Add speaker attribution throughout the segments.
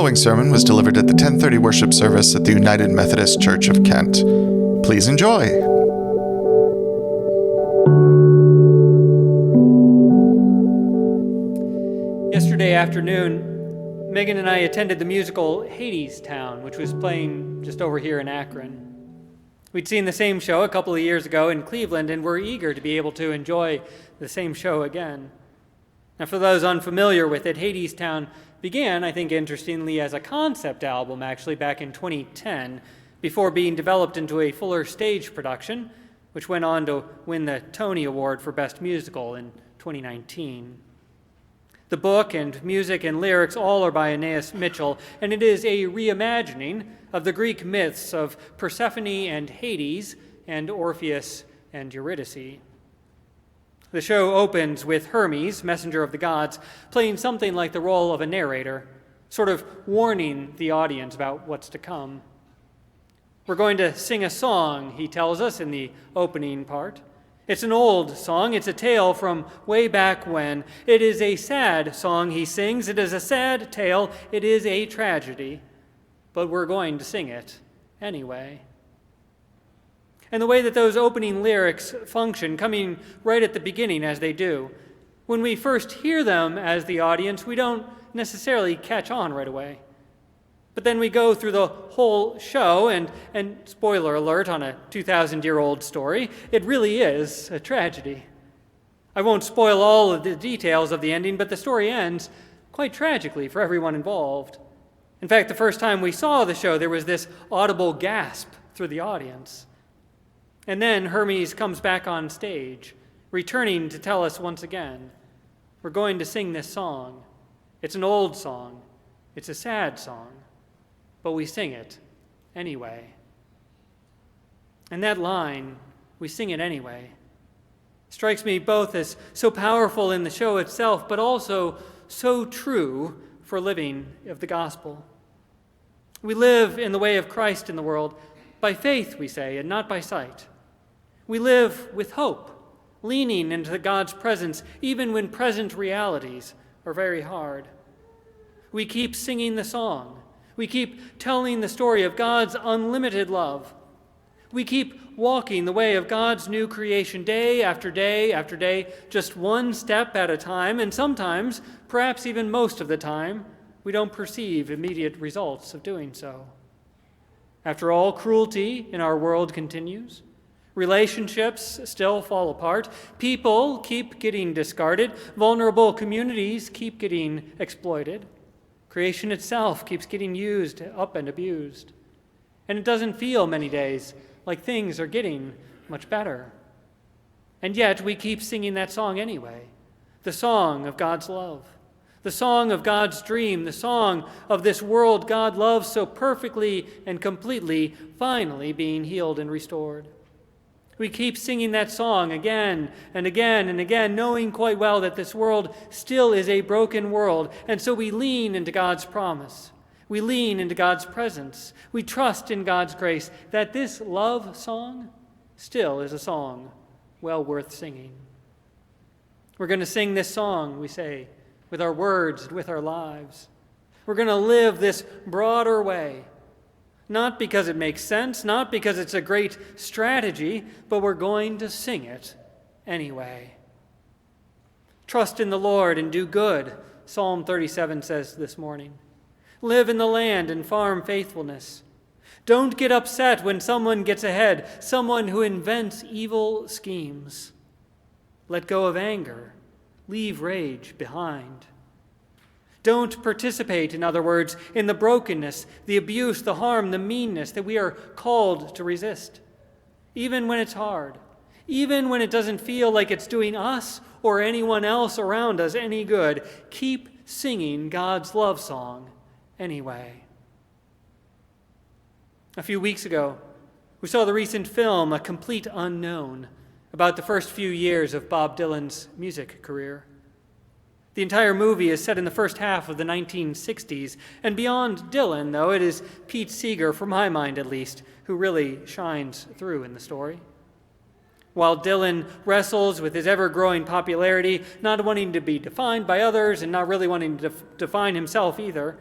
Speaker 1: following sermon was delivered at the 10:30 worship service at the United Methodist Church of Kent. Please enjoy.
Speaker 2: Yesterday afternoon, Megan and I attended the musical Hadestown, which was playing just over here in Akron. We'd seen the same show a couple of years ago in Cleveland, and we're eager to be able to enjoy the same show again. Now, for those unfamiliar with it, Hadestown began, I think interestingly, as a concept album actually back in 2010, before being developed into a fuller stage production, which went on to win the Tony Award for Best Musical in 2019. The book and music and lyrics all are by Anais Mitchell, and it is a reimagining of the Greek myths of Persephone and Hades and Orpheus and Eurydice. The show opens with Hermes, messenger of the gods, playing something like the role of a narrator, sort of warning the audience about what's to come. We're going to sing a song, he tells us in the opening part. It's an old song. It's a tale from way back when. It is a sad song he sings. It is a sad tale. It is a tragedy. But we're going to sing it anyway. And the way that those opening lyrics function, coming right at the beginning as they do, when we first hear them as the audience, we don't necessarily catch on right away. But then we go through the whole show, and spoiler alert on a 2,000-year-old story, it really is a tragedy. I won't spoil all of the details of the ending, but the story ends quite tragically for everyone involved. In fact, the first time we saw the show, there was this audible gasp through the audience. And then Hermes comes back on stage, returning to tell us once again, we're going to sing this song. It's an old song. It's a sad song. But we sing it anyway. And that line, we sing it anyway, strikes me both as so powerful in the show itself, but also so true for living of the gospel. We live in the way of Christ in the world, by faith, we say, and not by sight. We live with hope, leaning into God's presence, even when present realities are very hard. We keep singing the song. We keep telling the story of God's unlimited love. We keep walking the way of God's new creation day after day after day, just one step at a time, and sometimes, perhaps even most of the time, we don't perceive immediate results of doing so. After all, cruelty in our world continues. Relationships still fall apart. People keep getting discarded. Vulnerable communities keep getting exploited. Creation itself keeps getting used up and abused. And it doesn't feel many days like things are getting much better. And yet we keep singing that song anyway. The song of God's love. The song of God's dream. The song of this world God loves so perfectly and completely, finally being healed and restored. We keep singing that song again and again and again, knowing quite well that this world still is a broken world, and so we lean into God's promise. We lean into God's presence. We trust in God's grace that this love song still is a song well worth singing. We're going to sing this song, we say, with our words and with our lives. We're going to live this broader way. Not because it makes sense, not because it's a great strategy, but we're going to sing it anyway. Trust in the Lord and do good, Psalm 37 says this morning. Live in the land and farm faithfulness. Don't get upset when someone gets ahead, someone who invents evil schemes. Let go of anger. Leave rage behind. Don't participate, in other words, in the brokenness, the abuse, the harm, the meanness that we are called to resist. Even when it's hard, even when it doesn't feel like it's doing us or anyone else around us any good, keep singing God's love song anyway. A few weeks ago, we saw the recent film, A Complete Unknown, about the first few years of Bob Dylan's music career. The entire movie is set in the first half of the 1960s, and beyond Dylan, though, it is Pete Seeger, for my mind at least, who really shines through in the story. While Dylan wrestles with his ever-growing popularity, not wanting to be defined by others and not really wanting to define himself either,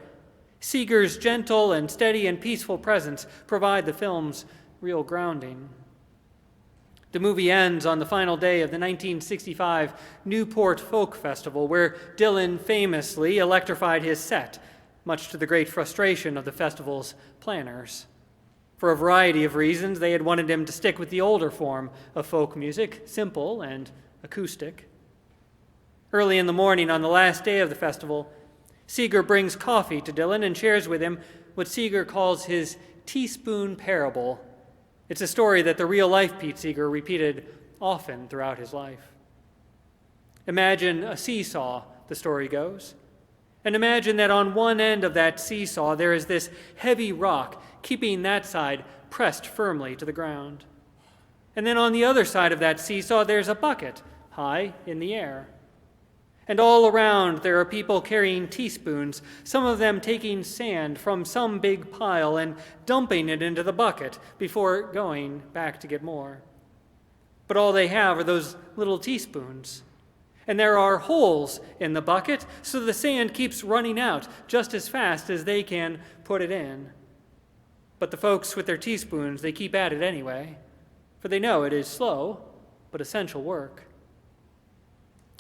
Speaker 2: Seeger's gentle and steady and peaceful presence provide the film's real grounding. The movie ends on the final day of the 1965 Newport Folk Festival, where Dylan famously electrified his set, much to the great frustration of the festival's planners. For a variety of reasons, they had wanted him to stick with the older form of folk music, simple and acoustic. Early in the morning on the last day of the festival, Seeger brings coffee to Dylan and shares with him what Seeger calls his teaspoon parable. It's a story that the real-life Pete Seeger repeated often throughout his life. Imagine a seesaw, the story goes. And imagine that on one end of that seesaw there is this heavy rock keeping that side pressed firmly to the ground. And then on the other side of that seesaw there's a bucket high in the air. And all around there are people carrying teaspoons, some of them taking sand from some big pile and dumping it into the bucket before going back to get more. But all they have are those little teaspoons. And there are holes in the bucket, so the sand keeps running out just as fast as they can put it in. But the folks with their teaspoons, they keep at it anyway, for they know it is slow but essential work.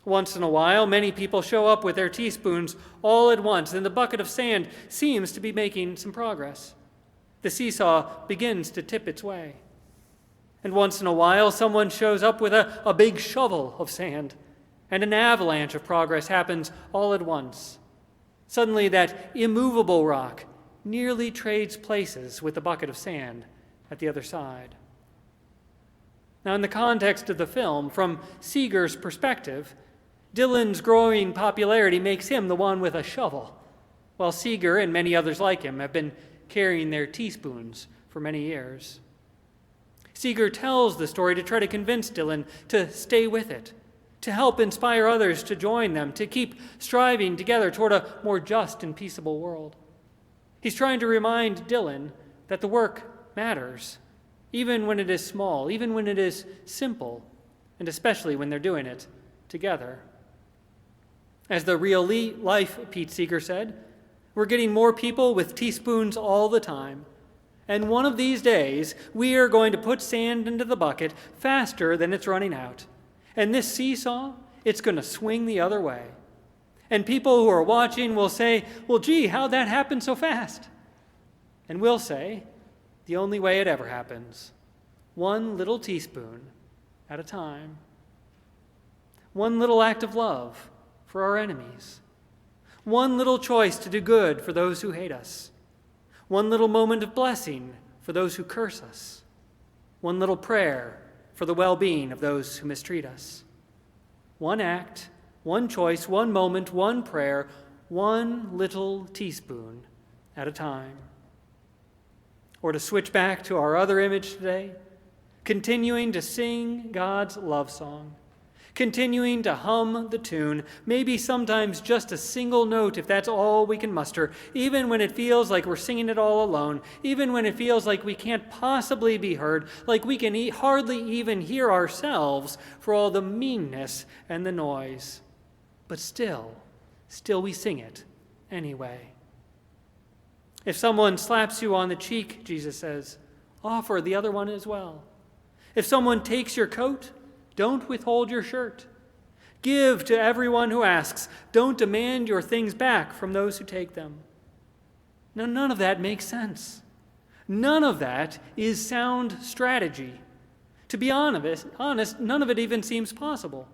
Speaker 2: Once in a while, many people show up with their teaspoons all at once, and the bucket of sand seems to be making some progress. The seesaw begins to tip its way. And once in a while, someone shows up with a big shovel of sand, and an avalanche of progress happens all at once. Suddenly, that immovable rock nearly trades places with the bucket of sand at the other side. Now, in the context of the film, from Seeger's perspective, Dylan's growing popularity makes him the one with a shovel, while Seeger and many others like him have been carrying their teaspoons for many years. Seeger tells the story to try to convince Dylan to stay with it, to help inspire others to join them, to keep striving together toward a more just and peaceable world. He's trying to remind Dylan that the work matters, even when it is small, even when it is simple, and especially when they're doing it together. As the real-life Pete Seeger said, we're getting more people with teaspoons all the time. And one of these days, we are going to put sand into the bucket faster than it's running out. And this seesaw, it's going to swing the other way. And people who are watching will say, well, gee, how'd that happen so fast? And we'll say, the only way it ever happens, one little teaspoon at a time. One little act of love for our enemies. One little choice to do good for those who hate us. One little moment of blessing for those who curse us. One little prayer for the well-being of those who mistreat us. One act, one choice, one moment, one prayer, one little teaspoon at a time. Or to switch back to our other image today, continuing to sing God's love song, continuing to hum the tune, maybe sometimes just a single note if that's all we can muster, even when it feels like we're singing it all alone, even when it feels like we can't possibly be heard, like we can hardly even hear ourselves for all the meanness and the noise. But still we sing it anyway. If someone slaps you on the cheek, Jesus says, offer the other one as well. If someone takes your coat, don't withhold your shirt. Give to everyone who asks. Don't demand your things back from those who take them. Now, none of that makes sense. None of that is sound strategy. To be honest, none of it even seems possible.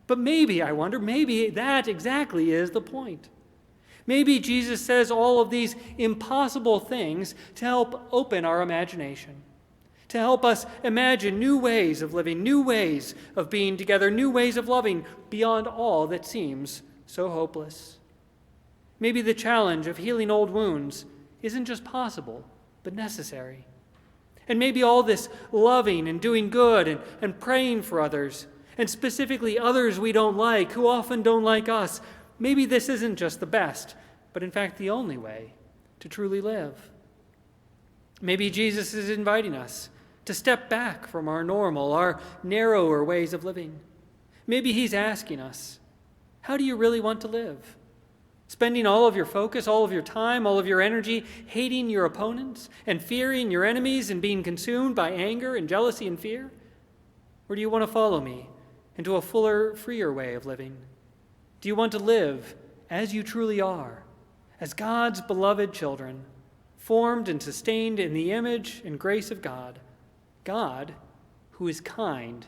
Speaker 2: But maybe, I wonder, maybe that exactly is the point. Maybe Jesus says all of these impossible things to help open our imagination, to help us imagine new ways of living, new ways of being together, new ways of loving beyond all that seems so hopeless. Maybe the challenge of healing old wounds isn't just possible, but necessary. And maybe all this loving and doing good and praying for others, and specifically others we don't like, who often don't like us, maybe this isn't just the best, but in fact the only way to truly live. Maybe Jesus is inviting us to step back from our normal, our narrower ways of living. Maybe he's asking us, how do you really want to live? Spending all of your focus, all of your time, all of your energy hating your opponents and fearing your enemies and being consumed by anger and jealousy and fear? Or do you want to follow me into a fuller, freer way of living? Do you want to live as you truly are, as God's beloved children, formed and sustained in the image and grace of God, God who is kind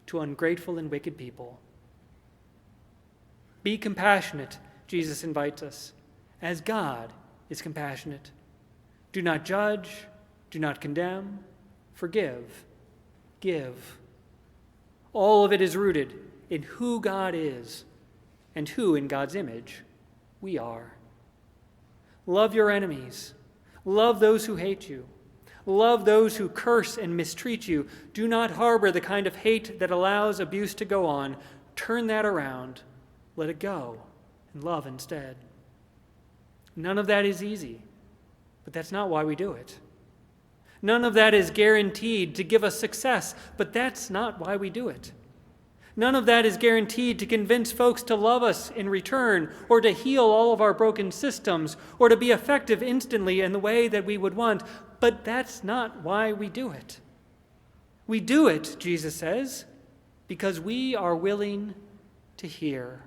Speaker 2: to ungrateful and wicked people? Be compassionate, Jesus invites us, as God is compassionate. Do not judge, do not condemn, forgive, give. All of it is rooted in who God is and who, in God's image, we are. Love your enemies. Love those who hate you. Love those who curse and mistreat you. Do not harbor the kind of hate that allows abuse to go on. Turn that around. Let it go and love instead. None of that is easy, but that's not why we do it. None of that is guaranteed to give us success, but that's not why we do it. None of that is guaranteed to convince folks to love us in return, or to heal all of our broken systems, or to be effective instantly in the way that we would want, but that's not why we do it. We do it, Jesus says, because we are willing to hear.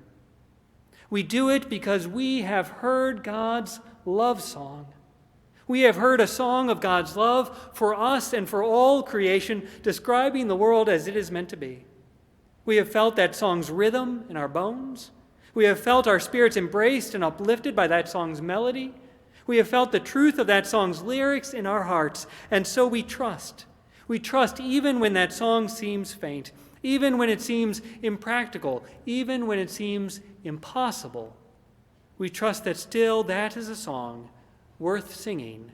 Speaker 2: We do it because we have heard God's love song. We have heard a song of God's love for us and for all creation, describing the world as it is meant to be. We have felt that song's rhythm in our bones. We have felt our spirits embraced and uplifted by that song's melody. We have felt the truth of that song's lyrics in our hearts, and so we trust. We trust even when that song seems faint, even when it seems impractical, even when it seems impossible. We trust that still that is a song worth singing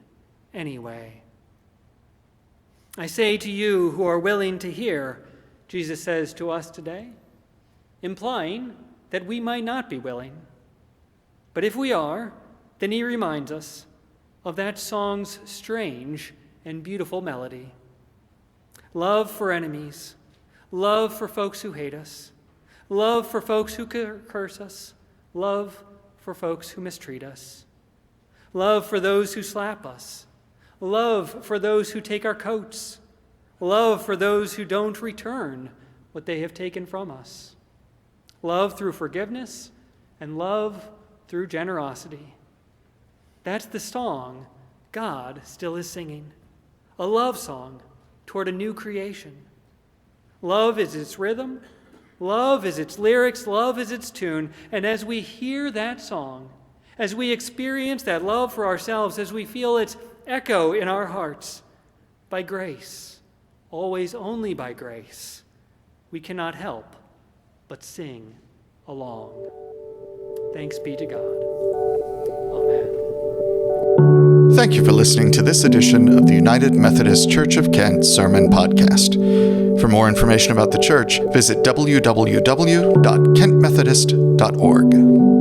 Speaker 2: anyway. I say to you who are willing to hear, Jesus says to us today, implying that we might not be willing. But if we are, then he reminds us of that song's strange and beautiful melody. Love for enemies, love for folks who hate us, love for folks who curse us, love for folks who mistreat us, love for those who slap us, love for those who take our coats, love for those who don't return what they have taken from us, love through forgiveness, and love through generosity. That's the song God still is singing, a love song toward a new creation. Love is its rhythm, love is its lyrics, love is its tune, and as we hear that song, as we experience that love for ourselves, as we feel its echo in our hearts, by grace, always only by grace, we cannot help but sing along. Thanks be to God. Amen.
Speaker 1: Thank you for listening to this edition of the United Methodist Church of Kent Sermon Podcast. For more information about the church, visit www.kentmethodist.org.